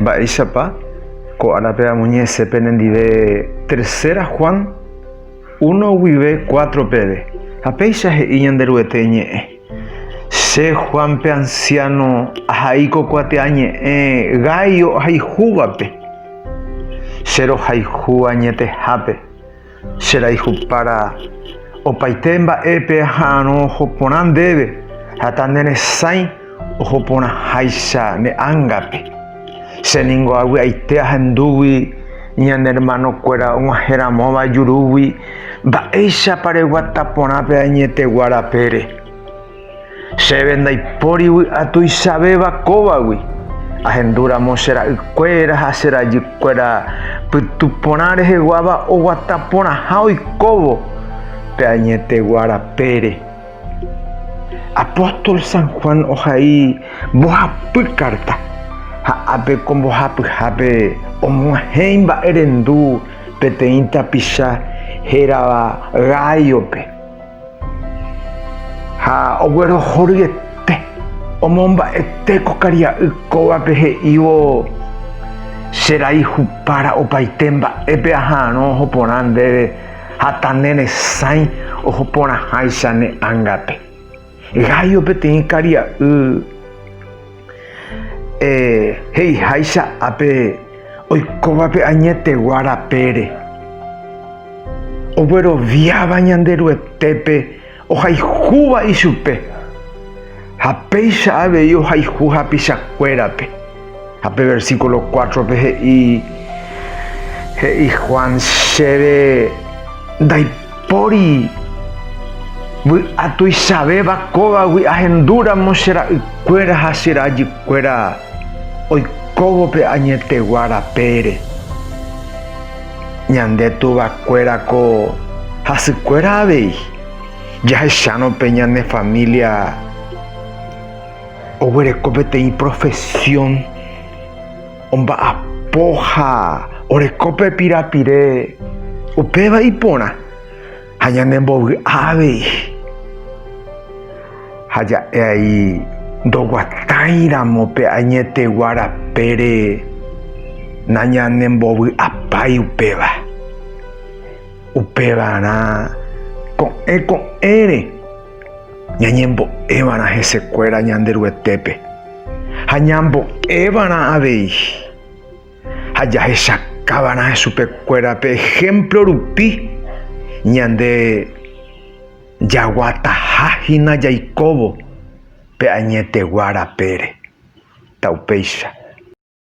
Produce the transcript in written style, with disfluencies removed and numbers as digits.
Baishapa, ko arapea muñe se penendive tercera Juan 1 vive 4 pede. Apeisha he iñanderueteñe. Se Juan pe anciano ahaiko cuateañe gaio haijugape. Sero haiju añete hape. Será hijo para opaitemba epe hano hoponan debe. Hatandene sain ohopona haisha ne angape. Seningo awi aitea handuwi ñan hermano cuera un jeramo yuruwi ba eisha pare guataponape añete guarapere. Se venda y poriwi atu isabeba kobawi. Ahendura mosera cuera hasera yicuera putuponare he guaba o guatapona hao y kobo pe añete guarapere. Apóstol San Juan ojaí bohapu carta ha ape con bohapu hape omuaheimba erendu peteinta pisha heraba gaiope ha oguero jorgete omomba eteko karia ukoba pehe iwo será hijo para opaitemba epe ahano hoponan debe hatanene sain o hopona haisane angape gaio petein karia hei haisa ape oikoba pe añete guarapere oguero viaba ñanderu etepe o haijuba isupe hapeisha ave yo haijuja pisacuerape hape versículo 4 pe y Juan sebe daipori atu isabeba koba wi ahendura mosera cuera hasira allí cuera hoy kobo pe añete guarapere ñande tuba cuera ko hasicuera ave ya shano peñan de familia obere copete y profesión omba apoja orecope pirapire upeba y pona hayan embobi ave haya ahí doguataira mope añete guarapere nañan embobi apai upeba na con ere ñañembo ebana ese cuera ñanderuetepe hañambo ebana ave haya esa cabana supe cuera pe ejemplo rupi ñande yaguata hajina yaikobo pe añete guarapere taupeisha